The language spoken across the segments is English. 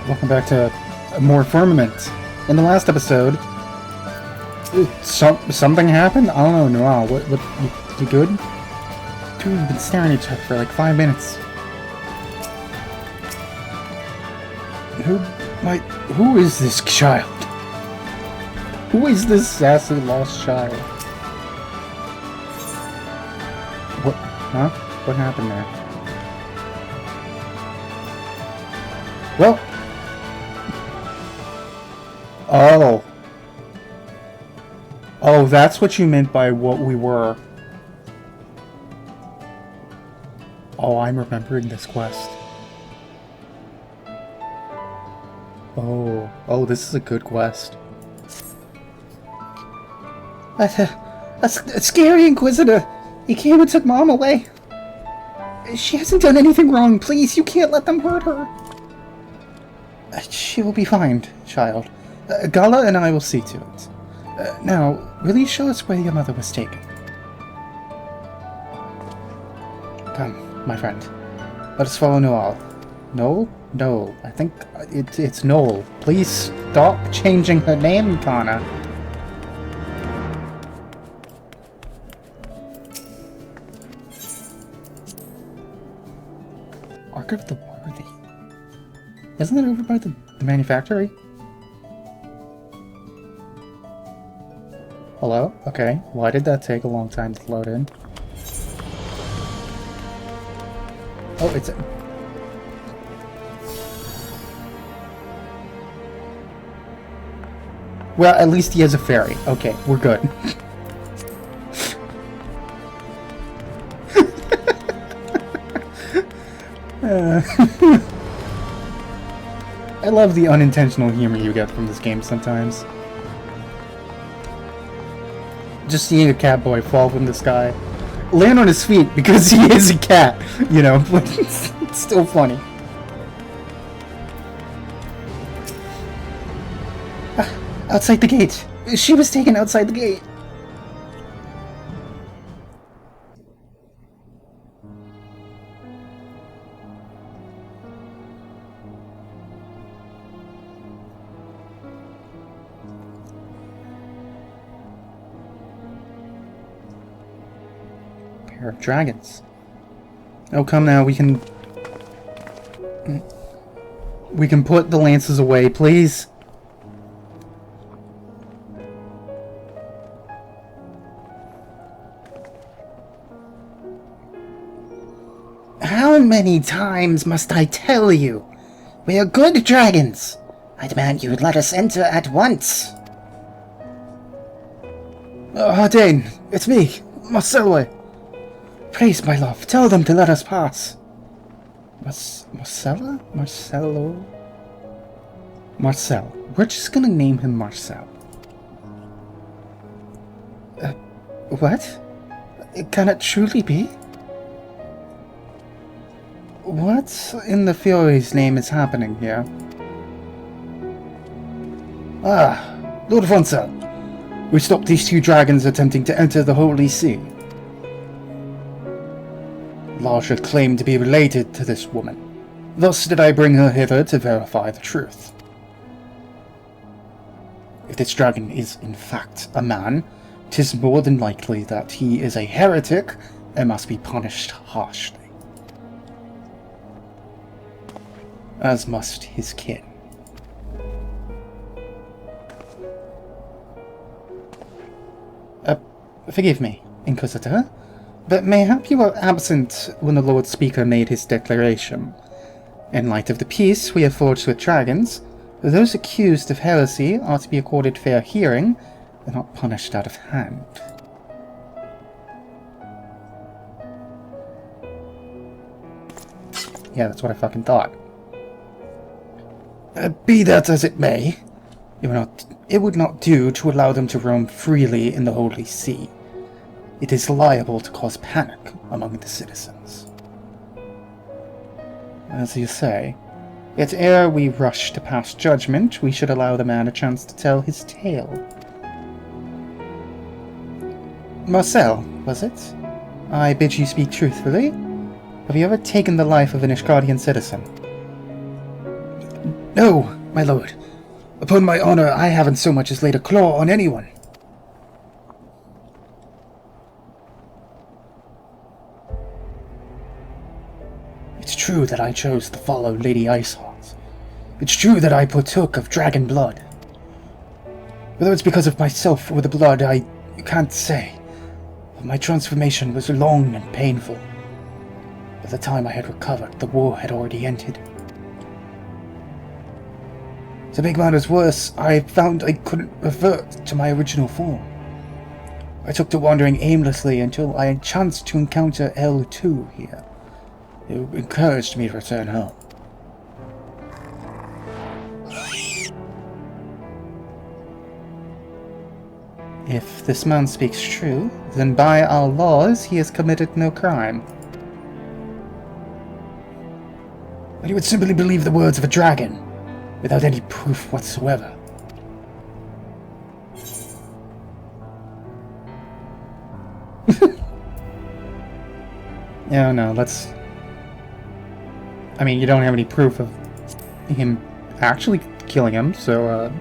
Welcome back to more Firmament. In the last episode, something happened? I don't know, Noel. What, you good? Two have been staring at each other for like 5 minutes. Who is this child? Who is this sassy lost child? What, huh? What happened there? Well... Oh. Oh, that's what you meant by what we were. Oh, I'm remembering this quest. Oh, this is a good quest. A scary Inquisitor! He came and took Mom away! She hasn't done anything wrong, please! You can't let them hurt her! She will be fine, child. Gala and I will see to it. Now, will you show us where your mother was taken? Come, my friend. Let us follow Noel. Noel? No, I think it's Noel. Please stop changing her name, Kana. Ark of the Worthy. Isn't it over by the manufactory? Hello? Okay. Why did that take a long time to load in? Oh, it's... Well, at least he has a ferry. Okay, we're good. I love the unintentional humor you get from this game sometimes. Just seeing a cat boy fall from the sky. Land on his feet because he is a cat, you know, but it's still funny. Outside the gate. She was taken outside the gate. Pair of dragons. Oh, come now, we can put the lances away, please. How many times must I tell you? We are good dragons. I demand you let us enter at once. Hardane, it's me, Marcelo. Please, my love, tell them to let us pass. Marcella? Marcelo? Marcel. We're just gonna name him Marcel. What? Can it truly be? What in the Fury's name is happening here? Ah, Lord Fonsa. We stopped these two dragons attempting to enter the Holy See. Larger claimed to be related to this woman. Thus did I bring her hither to verify the truth. If this dragon is in fact a man, 'tis more than likely that he is a heretic and must be punished harshly. As must his kin. Forgive me, Inquisitor, but mayhap you were absent when the Lord Speaker made his declaration. In light of the peace we have forged with dragons, those accused of heresy are to be accorded fair hearing and not punished out of hand. Yeah, that's what I fucking thought. Be that as it may, it would not do to allow them to roam freely in the Holy See. It is liable to cause panic among the citizens. As you say, yet ere we rush to pass judgment, we should allow the man a chance to tell his tale. Marcel, was it? I bid you speak truthfully. Have you ever taken the life of an Ishgardian citizen? No, my lord. Upon my honor, I haven't so much as laid a claw on anyone. It's true that I chose to follow Lady Iceheart. It's true that I partook of dragon blood. Whether it's because of myself or the blood, I can't say. But my transformation was long and painful. By the time I had recovered, the war had already ended. To make matters worse, I found I couldn't revert to my original form. I took to wandering aimlessly until I chanced to encounter L2 here, who encouraged me to return home. If this man speaks true, then by our laws he has committed no crime. But he would simply believe the words of a dragon, without any proof whatsoever. Yeah, no, let's... I mean, you don't have any proof of him actually killing him, so,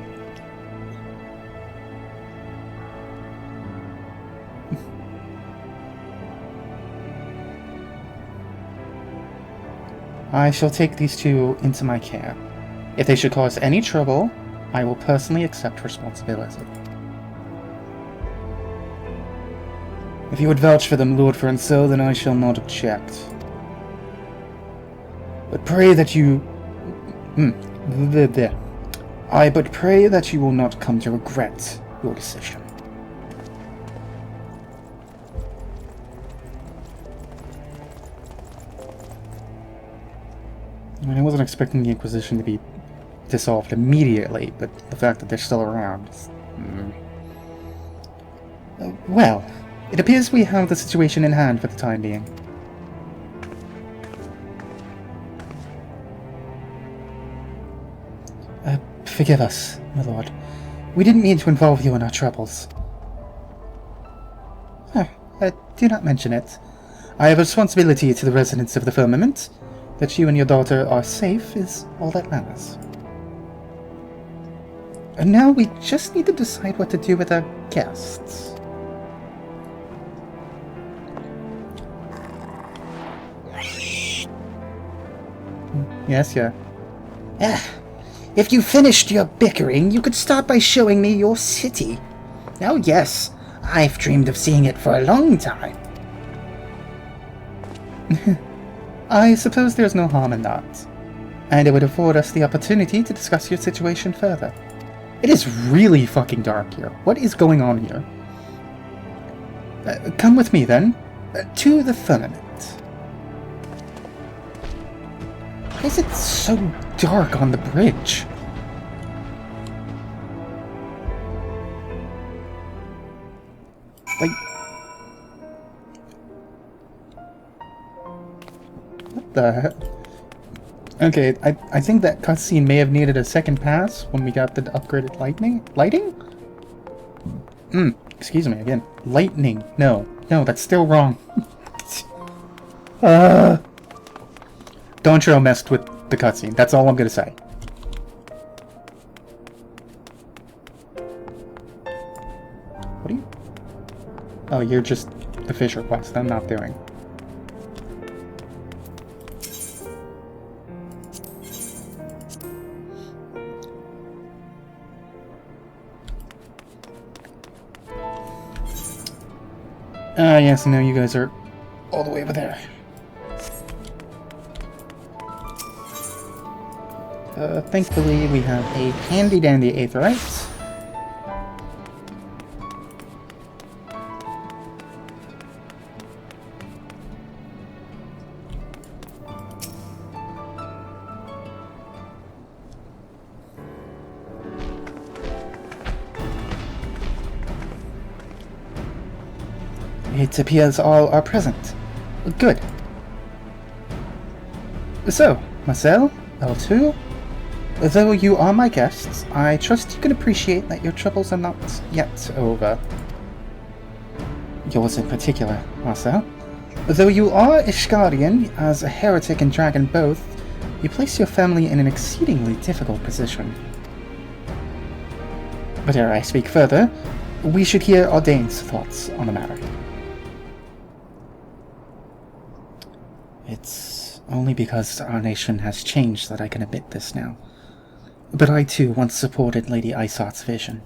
I shall take these two into my care. If they should cause any trouble, I will personally accept responsibility. If you would vouch for them, Lord Fernso, then I shall not object. But pray that you... but pray that you will not come to regret your decision. I mean, I wasn't expecting the Inquisition to be dissolved immediately, but the fact that they're still around is... well, it appears we have the situation in hand for the time being. Forgive us, my lord. We didn't mean to involve you in our troubles. Do not mention it. I have a responsibility to the residents of the Firmament. That you and your daughter are safe is all that matters. And now we just need to decide what to do with our guests. Yes, yeah. If you finished your bickering, you could start by showing me your city. Now, yes, I've dreamed of seeing it for a long time. I suppose there's no harm in that. And it would afford us the opportunity to discuss your situation further. It is really fucking dark here. What is going on here? Come with me, then. To the Firmament. Why is it so dark on the bridge? Like... what the heck? Okay, I think that cutscene may have needed a second pass when we got the upgraded lighting? Excuse me again. Lightning. No, that's still wrong. Doncho messed with the cutscene. That's all I'm gonna say. What are you? Oh, you're just the Fisher quest I'm not doing. Yes, no, you guys are all the way over there. Thankfully, we have a handy-dandy aetheryte. It appears all are present. Good. So, Marcel, L2, though you are my guests, I trust you can appreciate that your troubles are not yet over. Yours in particular, Marcel. Though you are Ishgarian, as a heretic and dragon both, You place your family in an exceedingly difficult position. But ere I speak further, we should hear Audain's thoughts on the matter. It's only because our nation has changed that I can admit this now. But I too once supported Lady Isot's vision.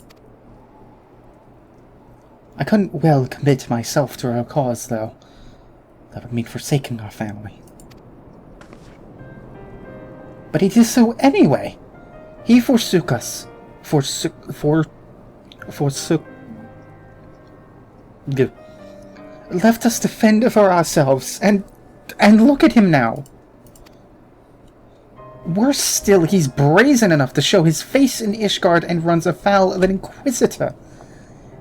I couldn't well commit myself to her cause, though. That would mean forsaking our family. But he did so anyway. He forsook us. Left us to fend for ourselves, and look at him now. Worse still, he's brazen enough to show his face in Ishgard and runs afoul of an Inquisitor.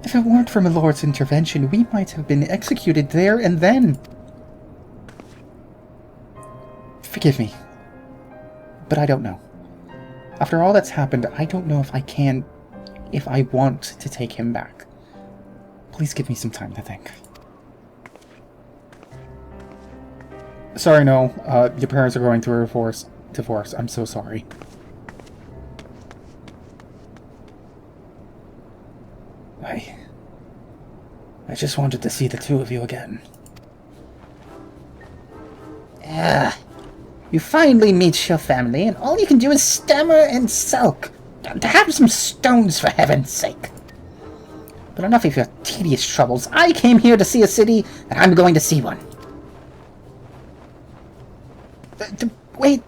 If it weren't for my lord's intervention, we might have been executed there and then. Forgive me, but I don't know. After all that's happened, I don't know if I want to take him back. Please give me some time to think. Sorry, no. Your parents are going through a divorce. I'm so sorry. I just wanted to see the two of you again. You finally meet your family, and all you can do is stammer and sulk. Have some stones, for heaven's sake. But enough of your tedious troubles. I came here to see a city, and I'm going to see one. Wait.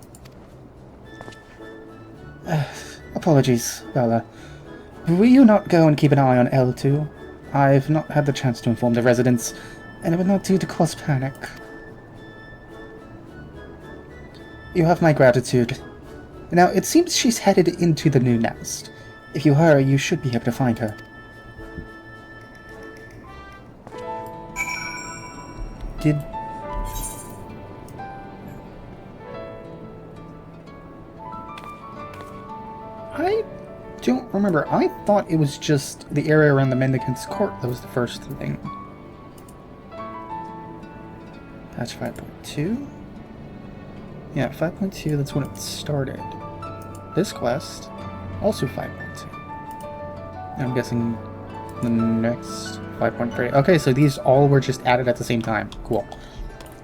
Apologies, Bella. Will you not go and keep an eye on L2? I've not had the chance to inform the residents, and it would not do to cause panic. You have my gratitude. Now, it seems she's headed into the new nest. If you hurry, you should be able to find her. I don't remember. I thought it was just the area around the Mendicant's Court that was the first thing. Patch 5.2? Yeah, 5.2, that's when it started. This quest, also 5.2. I'm guessing the next 5.3. Okay, so these all were just added at the same time. Cool.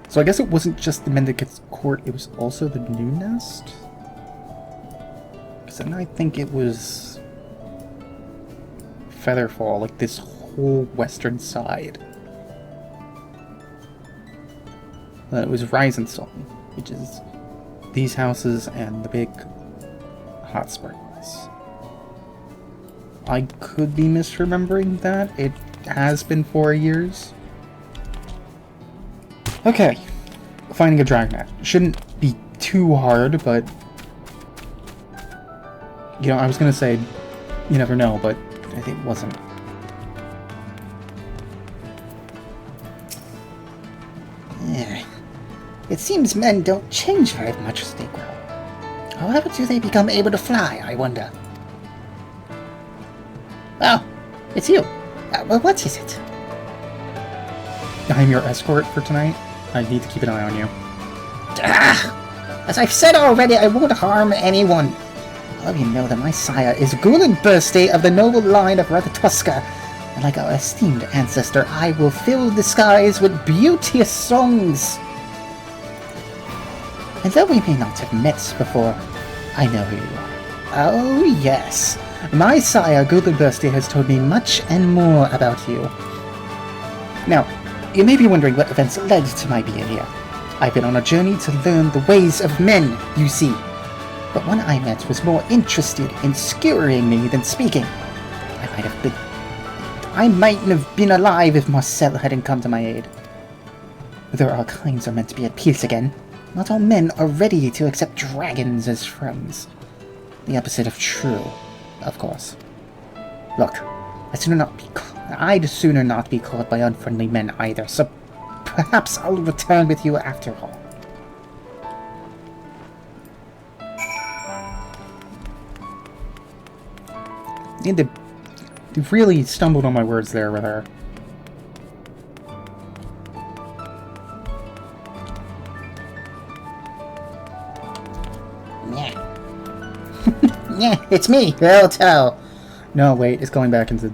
So I guess it wasn't just the Mendicant's Court, it was also the new nest? Because then I think it was Featherfall, like this whole western side. Then it was Risensong, which is these houses and the big hot springs. I could be misremembering that. It has been 4 years. Okay. Finding a dragnet. Shouldn't be too hard, but... You know, I was gonna say, you never know, but it wasn't. It seems men don't change very much as they grow. However do they become able to fly, I wonder? Oh, it's you. Well, what is it? I'm your escort for tonight. I need to keep an eye on you. As I've said already, I won't harm anyone. All of you know that my sire is Gulen Burste of the noble line of Ratatoska, and like our esteemed ancestor, I will fill the skies with beauteous songs. And though we may not have met before, I know who you are. Oh yes, my sire Gulen Burste has told me much and more about you. Now, you may be wondering what events led to my being here. I've been on a journey to learn the ways of men, you see. But one I met was more interested in skewering me than speaking. I mightn't have been alive if Marcel hadn't come to my aid. Though our kinds are meant to be at peace again, not all men are ready to accept dragons as friends. The opposite of true, of course. Look, I'd sooner not be caught by unfriendly men either, so perhaps I'll return with you after all. They really stumbled on my words there with her. Yeah. Yeah, it's me, Thaw. No, wait, it's going back into...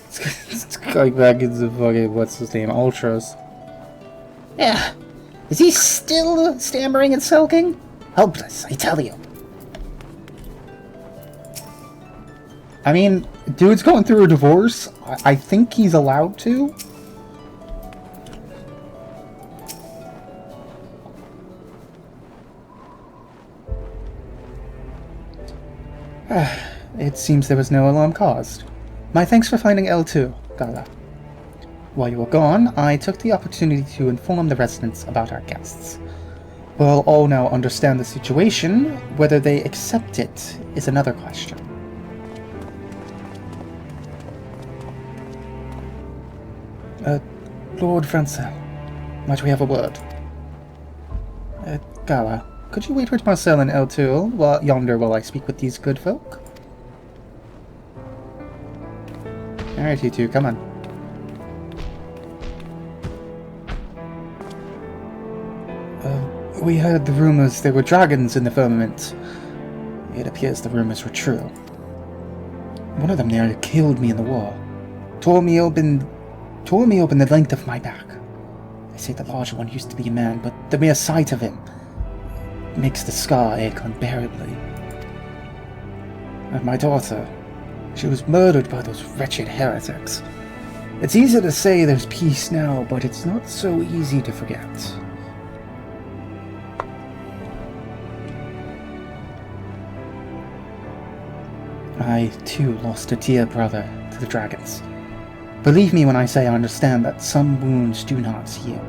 It's going back into fucking, what's his name, Ultras. Yeah. Is he still stammering and sulking? Hopeless, I tell you. I mean, dude's going through a divorce. I think he's allowed to. It seems there was no alarm caused. My thanks for finding L2, Gala. While you were gone, I took the opportunity to inform the residents about our guests. We'll all now understand the situation. Whether they accept it is another question. Lord Francel, might we have a word? Gala, could you wait with Marcel and L2 yonder while I speak with these good folk? Alright, you two, come on. We heard the rumors there were dragons in the Firmament. It appears the rumors were true. One of them nearly killed me in the war. Tore me open the length of my back. They say the larger one used to be a man, but the mere sight of him makes the scar ache unbearably. And my daughter, she was murdered by those wretched heretics. It's easy to say there's peace now, but it's not so easy to forget. I, too, lost a dear brother to the dragons. Believe me when I say I understand that some wounds do not heal.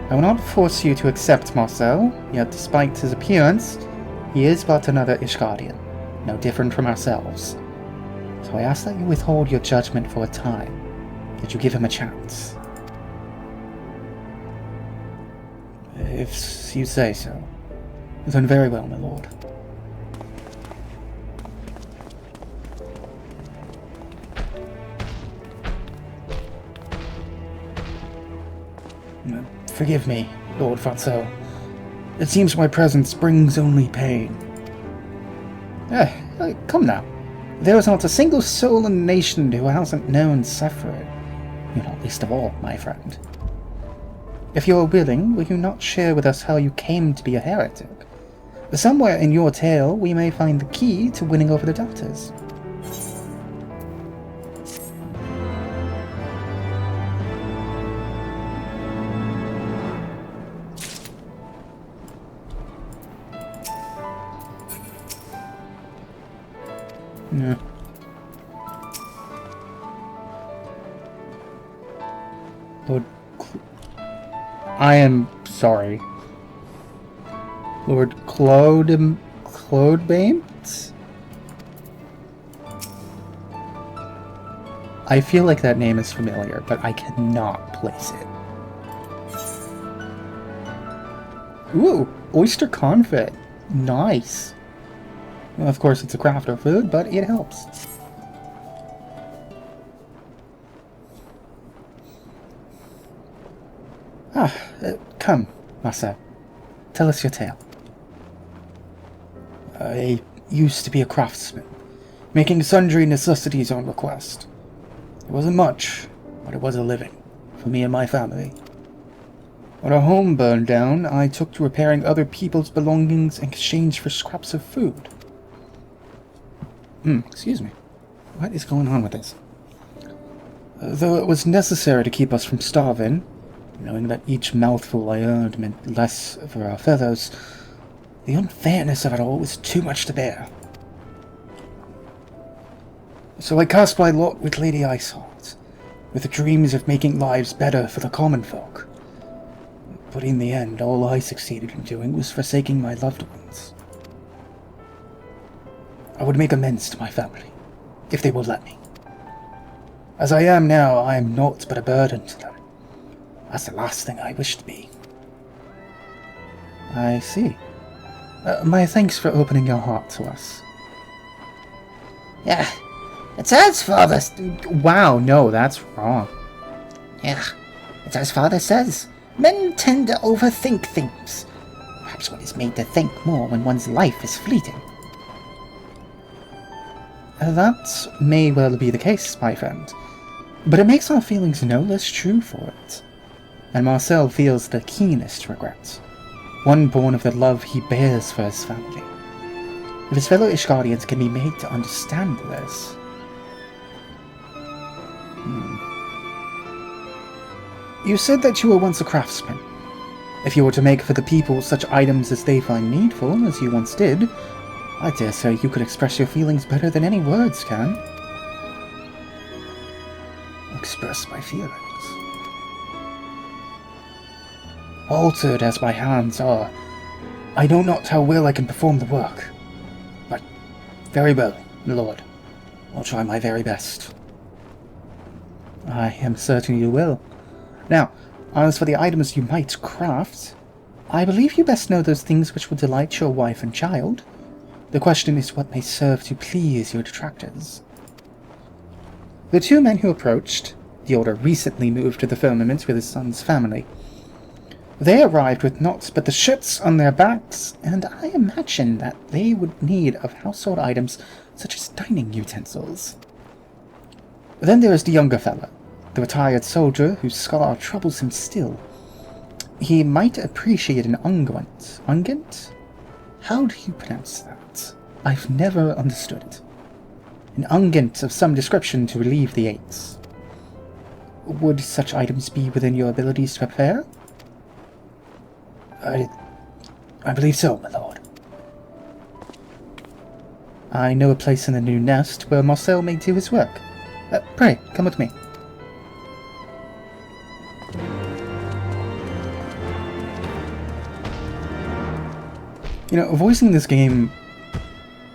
I will not force you to accept Marcel, yet despite his appearance, he is but another Ishgardian, no different from ourselves. So I ask that you withhold your judgment for a time, that you give him a chance. If you say so, then very well, my lord. Forgive me, Lord Francel. It seems my presence brings only pain. Come now. There is not a single soul in the nation who hasn't known suffering. You not least of all, my friend. If you are willing, will you not share with us how you came to be a heretic? Somewhere in your tale, we may find the key to winning over the doctors. Yeah. Lord I am sorry. Lord Clodebane? I feel like that name is familiar, but I cannot place it. Ooh, oyster confit. Nice. Well, of course, it's a crafter food, but it helps. Come, Massa. Tell us your tale. I used to be a craftsman, making sundry necessities on request. It wasn't much, but it was a living, for me and my family. When our home burned down, I took to repairing other people's belongings in exchange for scraps of food. Excuse me. What is going on with this? Though it was necessary to keep us from starving, knowing that each mouthful I earned meant less for our fellows, the unfairness of it all was too much to bear. So I cast my lot with Lady Iceheart, with the dreams of making lives better for the common folk. But in the end, all I succeeded in doing was forsaking my loved ones. I would make amends to my family, if they will let me. As I am now, I am naught but a burden to them. That's the last thing I wish to be. I see. My thanks for opening your heart to us. Yeah, it's as father... Wow, no, that's wrong. Yeah, it's as father says. Men tend to overthink things. Perhaps one is made to think more when one's life is fleeting. That may well be the case, my friend, but it makes our feelings no less true for it. And Marcel feels the keenest regret, one born of the love he bears for his family. If his fellow Ishgardians can be made to understand this... You said that you were once a craftsman. If you were to make for the people such items as they find needful, as you once did, I dare say you could express your feelings better than any words can. Express my feelings? Altered as my hands are, I know not how well I can perform the work. But very well, my lord. I'll try my very best. I am certain you will. Now, as for the items you might craft, I believe you best know those things which will delight your wife and child. The question is what may serve to please your detractors. The two men who approached, the older recently moved to the Firmament with his son's family. They arrived with naught but the shirts on their backs, and I imagine that they would need of household items such as dining utensils. Then there is the younger fellow, the retired soldier whose scar troubles him still. He might appreciate an unguent. Unguent? How do you pronounce that? I've never understood it. An unguent of some description to relieve the aches. Would such items be within your abilities to prepare? I believe so, my lord. I know a place in the new nest where Marcel may do his work. Pray, come with me. You know, voicing this game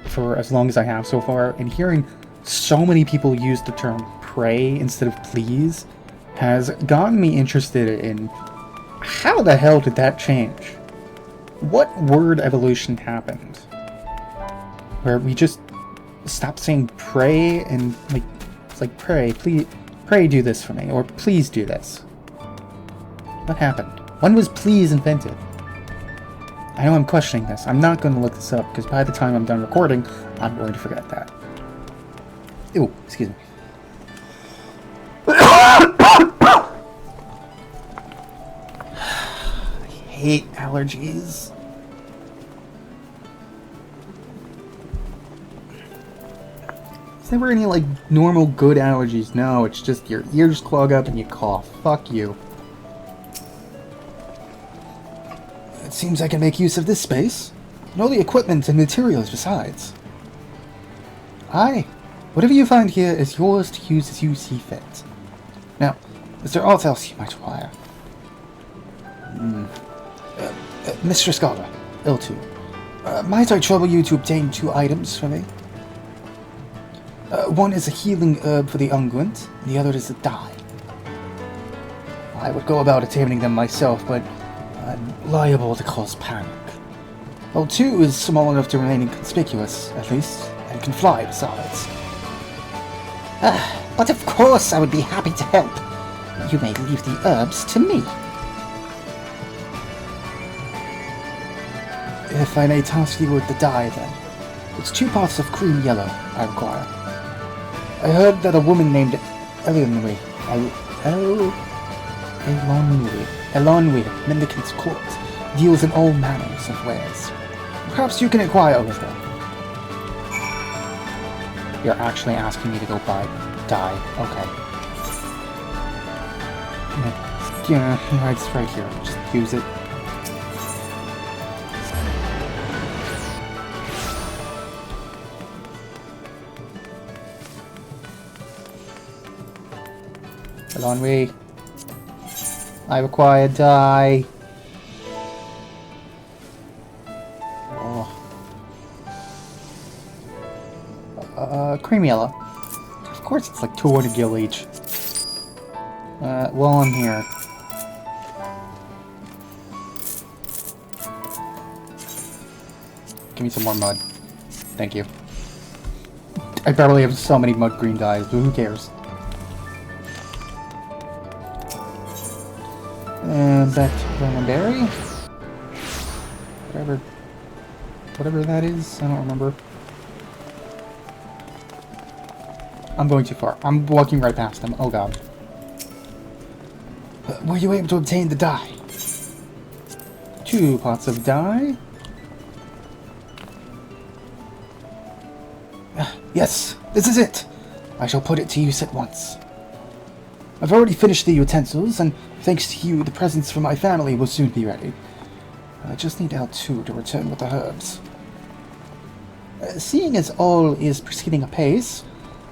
for as long as I have so far, and hearing so many people use the term pray instead of please, has gotten me interested in how the hell did that change? What word evolution happened? Where we just stopped saying pray and it's like pray, please, pray do this for me, or please do this. What happened? When was please invented? I know I'm questioning this. I'm not going to look this up, because by the time I'm done recording, I'm going to forget that. Ew, excuse me. I hate allergies. Is there any, like, normal good allergies? No, it's just your ears clog up and you cough. Fuck you. It seems I can make use of this space, and all the equipment and materials besides. Aye, whatever you find here is yours to use as you see fit. Now, is there aught else you might require? Mistress Gala, L2, might I trouble you to obtain 2 items for me? One is a healing herb for the unguent, and the other is a dye. I would go about attaining them myself, but I'm liable to cause panic. L2 is small enough to remain inconspicuous, at least, and can fly besides. But of course I would be happy to help. You may leave the herbs to me. If I may task you with the dye, then. It's 2 parts of cream yellow I require. I heard that a woman named Elonwy, Mendicant's Court, deals in all manners of wares. Perhaps you can inquire with her. You're actually asking me to go buy dye. Okay. Yeah, it's right here. Just use it. Elonwy. I require dye. Cream yellow. Of course it's like 200 gil each. While I'm here. Give me some more mud. Thank you. I probably have so many mud green dyes, but who cares? And back to Berry. Whatever that is, I don't remember. I'm going too far. I'm walking right past him. Oh god. Were you able to obtain the dye? 2 pots of dye. Yes, this is it. I shall put it to use at once. I've already finished the utensils, and thanks to you, the presents for my family will soon be ready. I just need L2 to return with the herbs. Seeing as all is proceeding apace,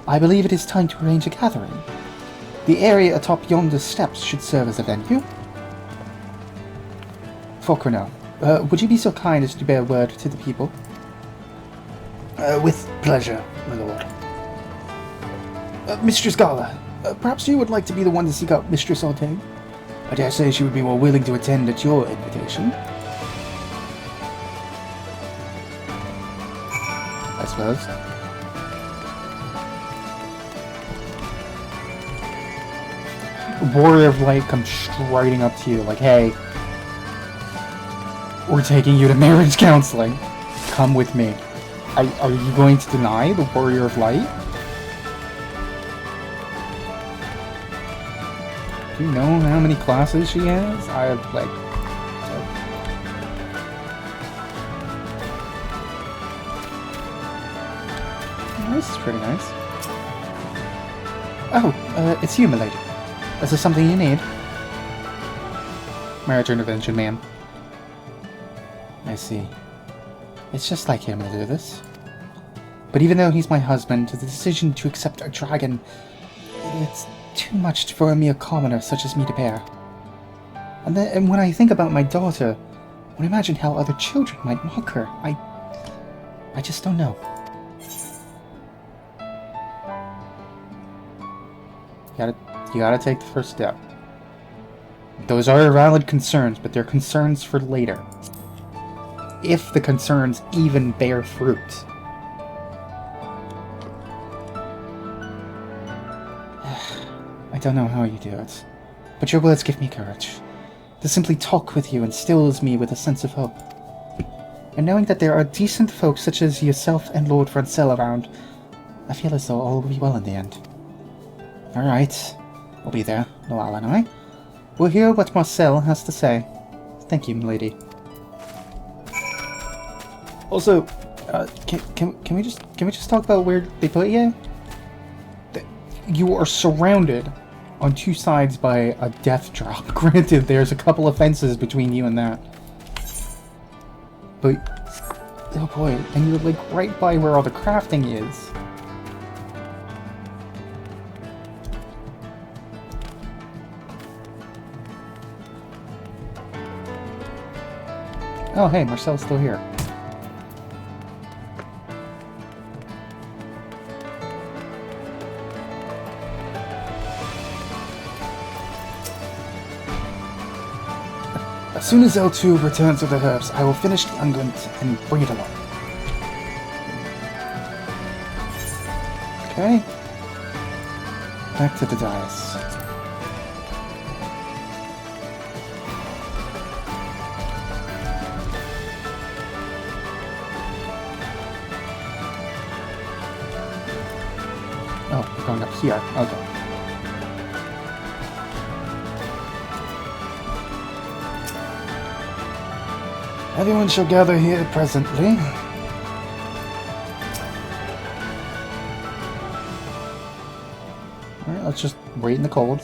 I believe it is time to arrange a gathering. The area atop yonder steps should serve as a venue. Fulcrano, would you be so kind as to bear word to the people? With pleasure, my lord. Mistress Gala, perhaps you would like to be the one to seek out Mistress Ortega? I dare say she would be more willing to attend at your invitation. I suppose. Warrior of Light comes striding up to you like, hey, we're taking you to marriage counseling. Come with me. Are you going to deny the Warrior of Light? Do you know how many classes she has? I have, like... Oh, this is pretty nice. Oh, it's you, milady. Is there something you need? Marriage intervention, ma'am. I see. It's just like him to do this. But even though he's my husband, the decision to accept a dragon, it's too much for a mere commoner such as me to bear. And when I think about my daughter, when I imagine how other children might mock her, I just don't know. You gotta take the first step. Those are valid concerns, but they're concerns for later. If the concerns even bear fruit. I don't know how you do it, but your words give me courage. To simply talk with you instills me with a sense of hope. And knowing that there are decent folks such as yourself and Lord Francel around, I feel as though all will be well in the end. Alright, we'll be there, Noelle and I. We'll hear what Marcel has to say. Thank you, milady. Also, can we just talk about where they put you? You are surrounded on 2 sides by a death drop. Granted, there's a couple of fences between you and that. But, oh boy, and you're like right by where all the crafting is. Oh hey, Marcel's still here. As soon as L2 returns with the herbs, I will finish the unguent and bring it along. Okay. Back to the dais. Oh, we're going up here. Okay. Everyone shall gather here presently. Alright, let's just wait in the cold.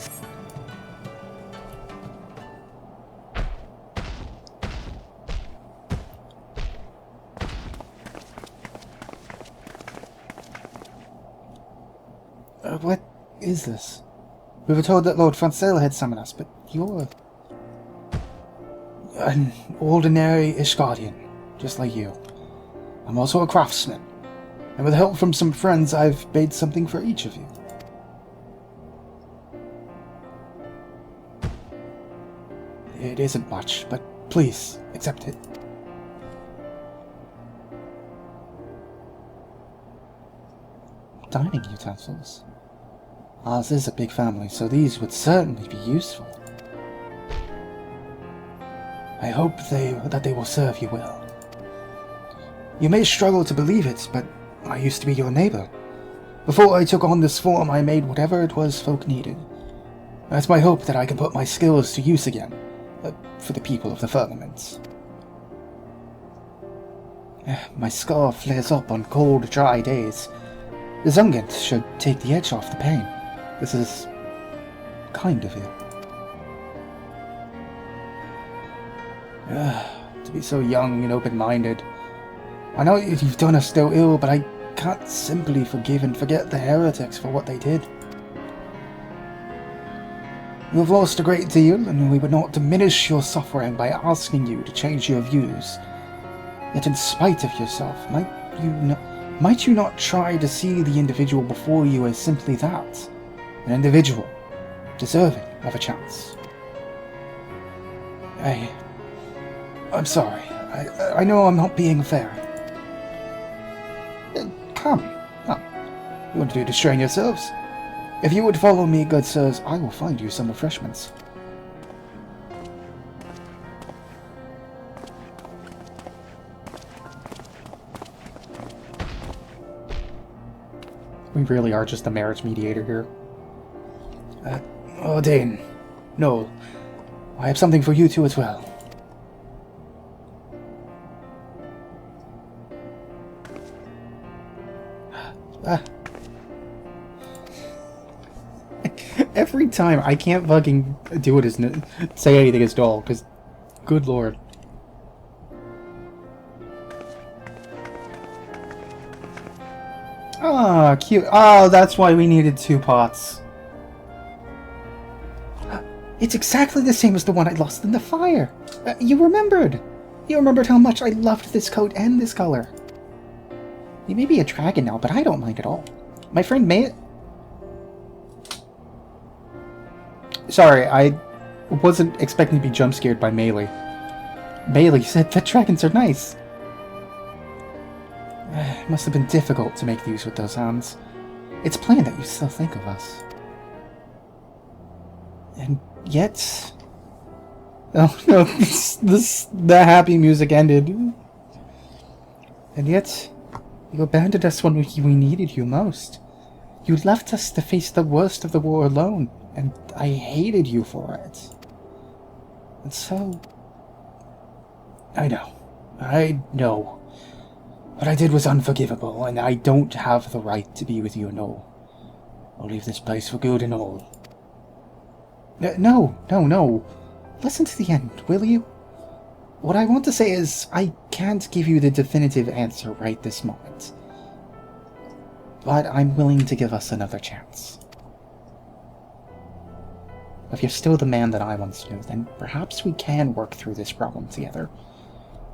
What is this? We were told that Lord Francel had summoned us, but you're an ordinary Ishgardian, just like you. I'm also a craftsman, and with help from some friends, I've made something for each of you. It isn't much, but please, accept it. Dining utensils. Ours is a big family, so these would certainly be useful. I hope that they will serve you well. You may struggle to believe it, but I used to be your neighbor. Before I took on this form, I made whatever it was folk needed. It's my hope that I can put my skills to use again, for the people of the Firmament. My scar flares up on cold, dry days. The Zungant should take the edge off the pain. This is kind of you. To be so young and open-minded. I know you've done us no ill, but I can't simply forgive and forget the heretics for what they did. You have lost a great deal, and we would not diminish your suffering by asking you to change your views. Yet in spite of yourself, might you not try to see the individual before you as simply that? An individual, deserving of a chance. I'm sorry. I know I'm not being fair. Come. You want to distrain yourselves? If you would follow me, good sirs, I will find you some refreshments. We really are just a marriage mediator here. Dane. No. I have something for you two as well. Every time I can't fucking do it as say anything as dull, because good lord. Ah, cute. Oh, that's why we needed 2 pots. It's exactly the same as the one I lost in the fire. You remembered. You remembered how much I loved this coat and this color. You may be a dragon now, but I don't mind at all. My friend May... Sorry, I wasn't expecting to be jump scared by Melee. Melee said that dragons are nice. It must have been difficult to make these with those hands. It's plain that you still think of us. And yet... Oh no, the happy music ended. And yet, you abandoned us when we needed you most. You left us to face the worst of the war alone, and I hated you for it. And so... I know. What I did was unforgivable, and I don't have the right to be with you, no. I'll leave this place for good and all. No. Listen to the end, will you? What I want to say is, I can't give you the definitive answer right this moment. But I'm willing to give us another chance. If you're still the man that I once knew, then perhaps we can work through this problem together,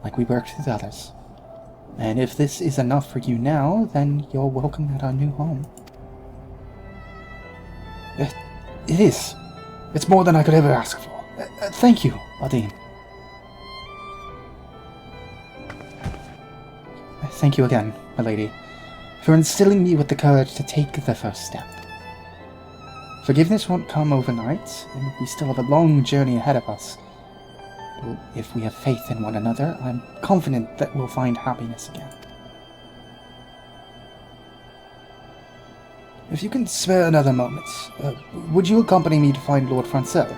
like we worked with others. And if this is enough for you now, then you're welcome at our new home. It is. It's more than I could ever ask for. Thank you, Adine. Thank you again, my lady, for instilling me with the courage to take the first step. Forgiveness won't come overnight, and we still have a long journey ahead of us. But if we have faith in one another, I'm confident that we'll find happiness again. If you can spare another moment, would you accompany me to find Lord Francel?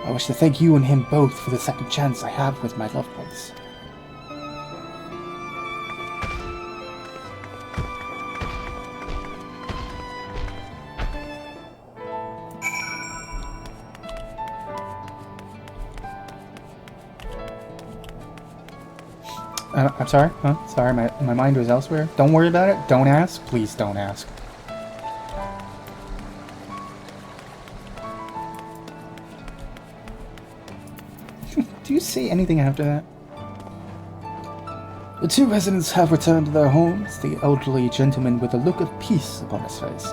I wish to thank you and him both for the second chance I have with my loved ones. I'm sorry? Huh? Sorry, my mind was elsewhere. Don't worry about it. Don't ask. Please don't ask. Do you say anything after that? The 2 residents have returned to their homes, the elderly gentleman with a look of peace upon his face.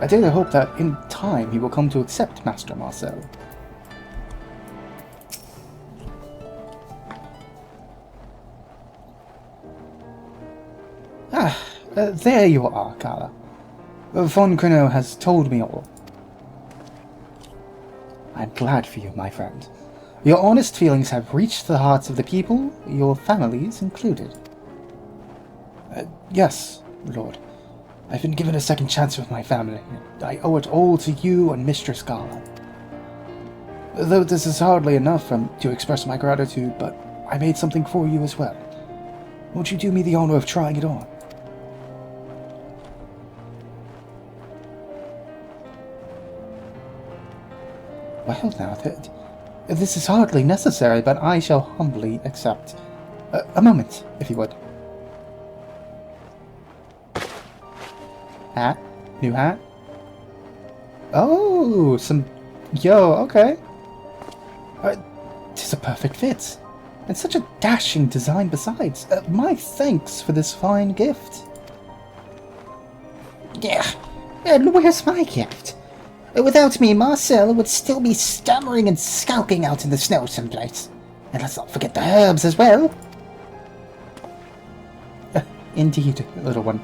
I dare to hope that in time he will come to accept Master Marcel. There you are, Carla. Von Crino has told me all. I'm glad for you, my friend. Your honest feelings have reached the hearts of the people, your families included. Yes, Lord. I've been given a second chance with my family. I owe it all to you and Mistress Gala. Though this is hardly enough to express my gratitude, but I made something for you as well. Won't you do me the honor of trying it on? Well now, this is hardly necessary, but I shall humbly accept. A moment, if you would. Hat? New hat? Oh, Yo, okay. Tis a perfect fit. And such a dashing design besides. My thanks for this fine gift. Yeah, and where's my gift? Without me, Marcel would still be stammering and skulking out in the snow someplace. And let's not forget the herbs as well. Indeed, little one.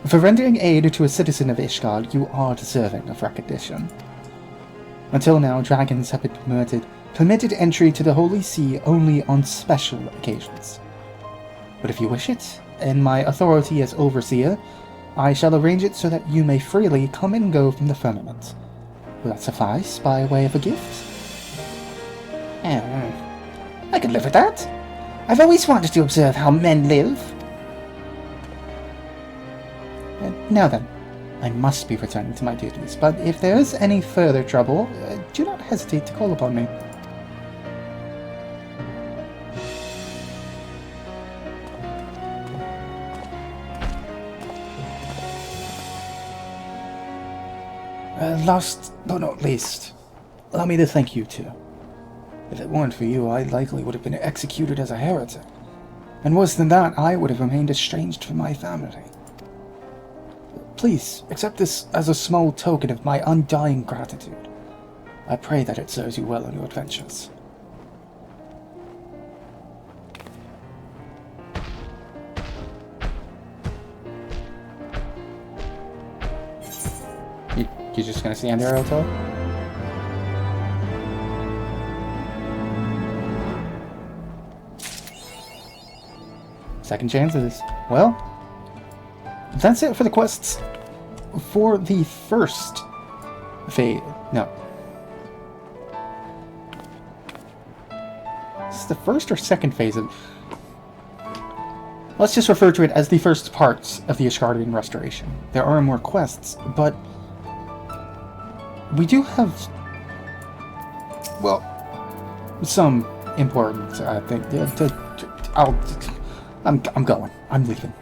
For rendering aid to a citizen of Ishgard, you are deserving of recognition. Until now, dragons have been permitted entry to the Holy See only on special occasions. But if you wish it, in my authority as overseer, I shall arrange it so that you may freely come and go from the Firmament. Will that suffice by way of a gift? I could live with that. I've always wanted to observe how men live. Now then, I must be returning to my duties, but if there is any further trouble, do not hesitate to call upon me. Last but not least, allow me to thank you too. If it weren't for you, I likely would have been executed as a heretic. And worse than that, I would have remained estranged from my family. Please, accept this as a small token of my undying gratitude. I pray that it serves you well on your adventures. You're just gonna stand there, Otto? Second chances. Well, that's it for the quests for the first phase. No. This is the first or second phase of... Let's just refer to it as the first parts of the Ishgardian Restoration. There are more quests, but we do have, well, some important, I think. I'm going. I'm leaving.